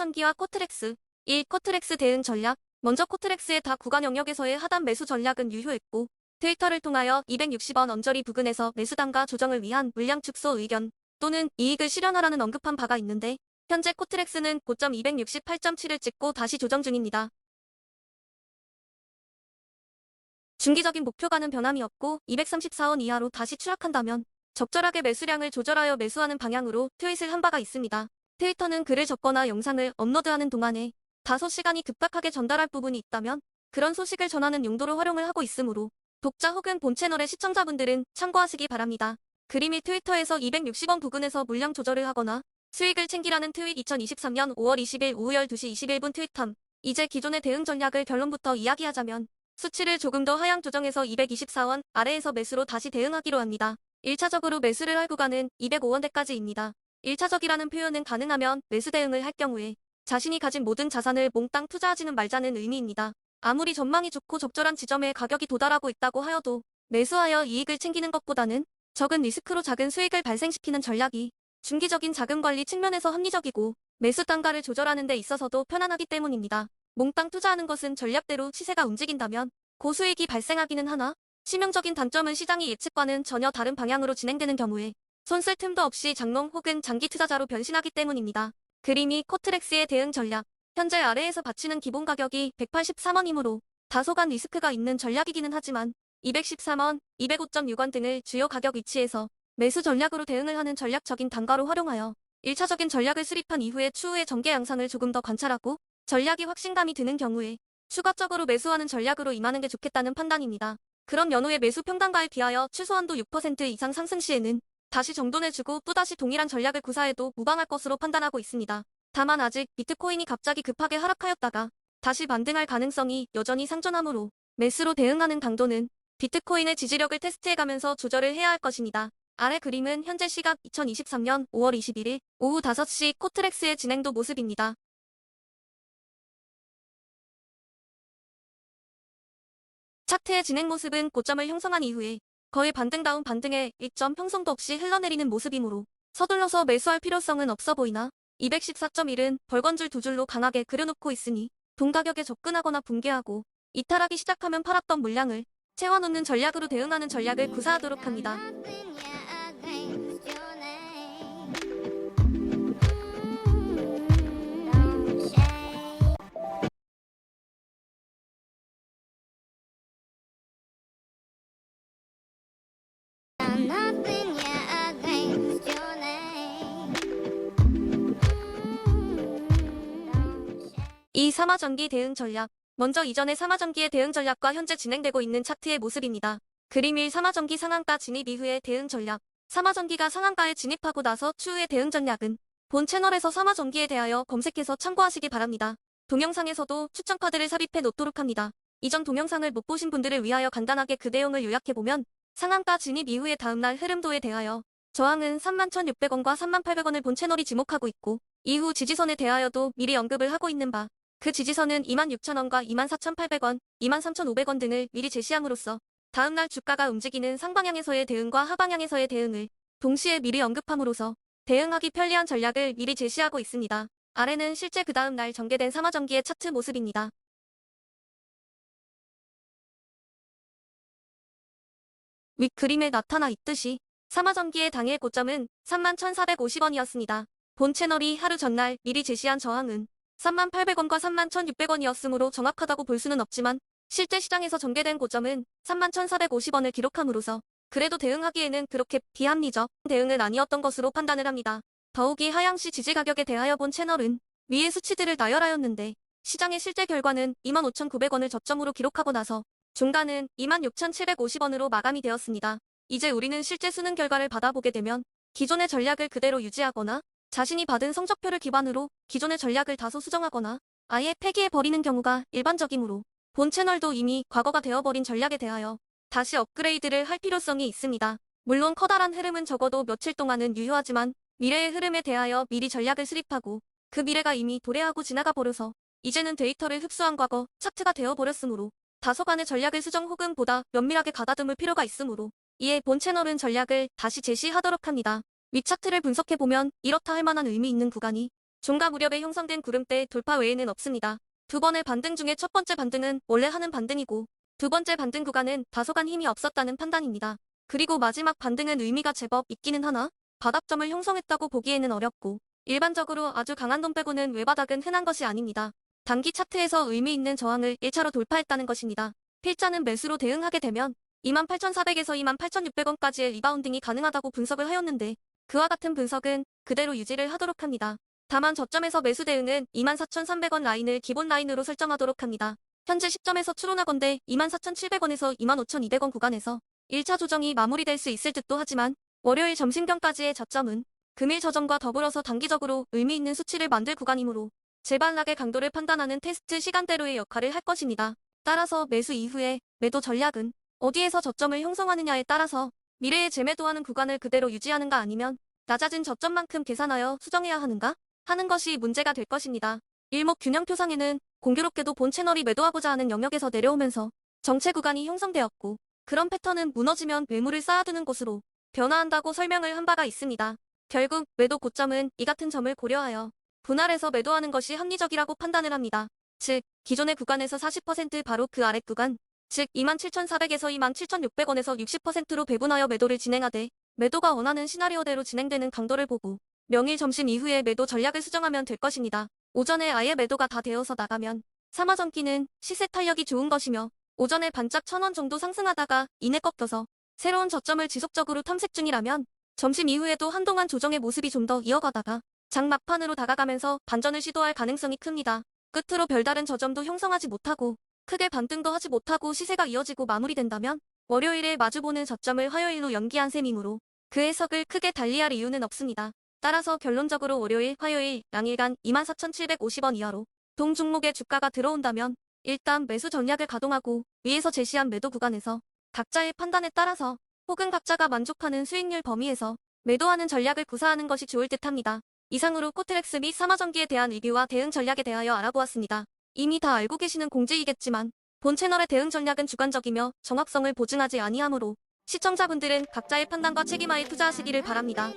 사마전기와 코트렉스. 1. 코트렉스 대응 전략. 먼저 코트렉스의 다 구간 영역에서의 하단 매수 전략은 유효했고 트위터를 통하여 260원 언저리 부근에서 매수 단가 조정을 위한 물량 축소 의견 또는 이익을 실현하라는 언급한 바가 있는데 현재 코트렉스는 고점 268.7을 찍고 다시 조정 중입니다. 중기적인 목표가는 변함이 없고 234원 이하로 다시 추락한다면 적절하게 매수량을 조절하여 매수하는 방향으로 트윗을 한 바가 있습니다. 트위터는 글을 적거나 영상을 업로드하는 동안에 다소 시간이 급박하게 전달할 부분이 있다면 그런 소식을 전하는 용도로 활용을 하고 있으므로 독자 혹은 본 채널의 시청자분들은 참고하시기 바랍니다. 그림 및 트위터에서 260원 부근에서 물량 조절을 하거나 수익을 챙기라는 트윗 2023년 5월 20일 오후 12시 21분 트윗함. 이제 기존의 대응 전략을 결론부터 이야기하자면 수치를 조금 더 하향 조정해서 224원 아래에서 매수로 다시 대응하기로 합니다. 1차적으로 매수를 할 구간은 205원대까지입니다. 1차적이라는 표현은 가능하면 매수 대응을 할 경우에 자신이 가진 모든 자산을 몽땅 투자하지는 말자는 의미입니다. 아무리 전망이 좋고 적절한 지점에 가격이 도달하고 있다고 하여도 매수하여 이익을 챙기는 것보다는 적은 리스크로 작은 수익을 발생시키는 전략이 중기적인 자금 관리 측면에서 합리적이고 매수 단가를 조절하는 데 있어서도 편안하기 때문입니다. 몽땅 투자하는 것은 전략대로 시세가 움직인다면 고수익이 발생하기는 하나 치명적인 단점은 시장이 예측과는 전혀 다른 방향으로 진행되는 경우에 손쓸 틈도 없이 장롱 혹은 장기 투자자로 변신하기 때문입니다. 그림이 코트렉스의 대응 전략. 현재 아래에서 받치는 기본 가격이 183원이므로 다소간 리스크가 있는 전략이기는 하지만 213원, 205.6원 등을 주요 가격 위치에서 매수 전략으로 대응을 하는 전략적인 단가로 활용하여 1차적인 전략을 수립한 이후에 추후의 전개 양상을 조금 더 관찰하고 전략이 확신감이 드는 경우에 추가적으로 매수하는 전략으로 임하는 게 좋겠다는 판단입니다. 그런 연후의 매수 평단가에 비하여 최소한도 6% 이상 상승 시에는 다시 정돈해주고 또다시 동일한 전략을 구사해도 무방할 것으로 판단하고 있습니다. 다만 아직 비트코인이 갑자기 급하게 하락하였다가 다시 반등할 가능성이 여전히 상존하므로 매수로 대응하는 강도는 비트코인의 지지력을 테스트해가면서 조절을 해야 할 것입니다. 아래 그림은 현재 시각 2023년 5월 21일 오후 5시 코트렉스의 진행도 모습입니다. 차트의 진행 모습은 고점을 형성한 이후에 거의 반등다운 반등의 일점 형성도 없이 흘러내리는 모습이므로 서둘러서 매수할 필요성은 없어 보이나 214.1은 벌건줄 두 줄로 강하게 그려놓고 있으니 동가격에 접근하거나 붕괴하고 이탈하기 시작하면 팔았던 물량을 채워놓는 전략으로 대응하는 전략을 구사하도록 합니다. 이 사마전기 대응 전략. 먼저 이전의 사마전기의 대응 전략과 현재 진행되고 있는 차트의 모습입니다. 그림 1 사마전기 상한가 진입 이후의 대응 전략. 사마전기가 상한가에 진입하고 나서 추후의 대응 전략은 본 채널에서 사마전기에 대하여 검색해서 참고하시기 바랍니다. 동영상에서도 추천 카드를 삽입해 놓도록 합니다. 이전 동영상을 못 보신 분들을 위하여 간단하게 그 내용을 요약해보면 상한가 진입 이후의 다음날 흐름도에 대하여 저항은 31,600원과 31,800원을 본 채널이 지목하고 있고 이후 지지선에 대하여도 미리 언급을 하고 있는 바 그 지지선은 26,000원과 24,800원, 23,500원 등을 미리 제시함으로써 다음날 주가가 움직이는 상방향에서의 대응과 하방향에서의 대응을 동시에 미리 언급함으로써 대응하기 편리한 전략을 미리 제시하고 있습니다. 아래는 실제 그 다음날 전개된 사마전기의 차트 모습입니다. 윗 그림에 나타나 있듯이 사마전기의 당일 고점은 31,450원이었습니다. 본 채널이 하루 전날 미리 제시한 저항은 31,800원과 31,600원이었으므로 정확하다고 볼 수는 없지만 실제 시장에서 전개된 고점은 31,450원을 기록함으로써 그래도 대응하기에는 그렇게 비합리적 대응은 아니었던 것으로 판단을 합니다. 더욱이 하향시 지지 가격에 대하여 본 채널은 위의 수치들을 나열하였는데 시장의 실제 결과는 25,900원을 저점으로 기록하고 나서 중간은 26,750원으로 마감이 되었습니다. 이제 우리는 실제 수능 결과를 받아보게 되면 기존의 전략을 그대로 유지하거나 자신이 받은 성적표를 기반으로 기존의 전략을 다소 수정하거나 아예 폐기해버리는 경우가 일반적이므로 본 채널도 이미 과거가 되어버린 전략에 대하여 다시 업그레이드를 할 필요성이 있습니다. 물론 커다란 흐름은 적어도 며칠 동안은 유효하지만 미래의 흐름에 대하여 미리 전략을 수립하고 그 미래가 이미 도래하고 지나가 버려서 이제는 데이터를 흡수한 과거 차트가 되어버렸으므로 다소간의 전략을 수정 혹은 보다 면밀하게 가다듬을 필요가 있으므로 이에 본 채널은 전략을 다시 제시하도록 합니다. 윗 차트를 분석해보면 이렇다 할 만한 의미 있는 구간이 종가 무렵에 형성된 구름대 돌파 외에는 없습니다. 두 번의 반등 중에 첫 번째 반등은 원래 하는 반등이고 두 번째 반등 구간은 다소간 힘이 없었다는 판단입니다. 그리고 마지막 반등은 의미가 제법 있기는 하나 바닥점을 형성했다고 보기에는 어렵고 일반적으로 아주 강한 돈 빼고는 외바닥은 흔한 것이 아닙니다. 단기 차트에서 의미 있는 저항을 1차로 돌파했다는 것입니다. 필자는 매수로 대응하게 되면 28,400에서 28,600원까지의 리바운딩이 가능하다고 분석을 하였는데 그와 같은 분석은 그대로 유지를 하도록 합니다. 다만 저점에서 매수 대응은 24,300원 라인을 기본 라인으로 설정하도록 합니다. 현재 시점에서 추론하건대 24,700원에서 25,200원 구간에서 1차 조정이 마무리될 수 있을 듯도 하지만 월요일 점심경까지의 저점은 금일 저점과 더불어서 단기적으로 의미 있는 수치를 만들 구간이므로 재반락의 강도를 판단하는 테스트 시간대로의 역할을 할 것입니다. 따라서 매수 이후에 매도 전략은 어디에서 저점을 형성하느냐에 따라서 미래에 재매도하는 구간을 그대로 유지하는가 아니면 낮아진 저점만큼 계산하여 수정해야 하는가 하는 것이 문제가 될 것입니다. 일목균형표상에는 공교롭게도 본 채널이 매도하고자 하는 영역에서 내려오면서 정체 구간이 형성되었고 그런 패턴은 무너지면 매물을 쌓아두는 곳으로 변화한다고 설명을 한 바가 있습니다. 결국 매도 고점은 이 같은 점을 고려하여 분할해서 매도하는 것이 합리적이라고 판단을 합니다. 즉 기존의 구간에서 40% 바로 그 아래 구간 즉 27,400에서 27,600원에서 60%로 배분하여 매도를 진행하되 매도가 원하는 시나리오대로 진행되는 강도를 보고 명일 점심 이후에 매도 전략을 수정하면 될 것입니다. 오전에 아예 매도가 다 되어서 나가면 삼화전기는 시세 탄력이 좋은 것이며 오전에 반짝 1,000원 정도 상승하다가 이내 꺾여서 새로운 저점을 지속적으로 탐색 중이라면 점심 이후에도 한동안 조정의 모습이 좀 더 이어가다가 장 막판으로 다가가면서 반전을 시도할 가능성이 큽니다. 끝으로 별다른 저점도 형성하지 못하고 크게 반등도 하지 못하고 시세가 이어지고 마무리된다면 월요일에 마주보는 저점을 화요일로 연기한 셈이므로 그 해석을 크게 달리할 이유는 없습니다. 따라서 결론적으로 월요일, 화요일 양일간 24,750원 이하로 동 종목의 주가가 들어온다면 일단 매수 전략을 가동하고 위에서 제시한 매도 구간에서 각자의 판단에 따라서 혹은 각자가 만족하는 수익률 범위에서 매도하는 전략을 구사하는 것이 좋을 듯합니다. 이상으로 코트렉스 및 삼화전기에 대한 리뷰와 대응 전략에 대하여 알아보았습니다. 이미 다 알고 계시는 공지이겠지만 본 채널의 대응 전략은 주관적이며 정확성을 보증하지 아니하므로 시청자분들은 각자의 판단과 책임하에 투자하시기를 바랍니다.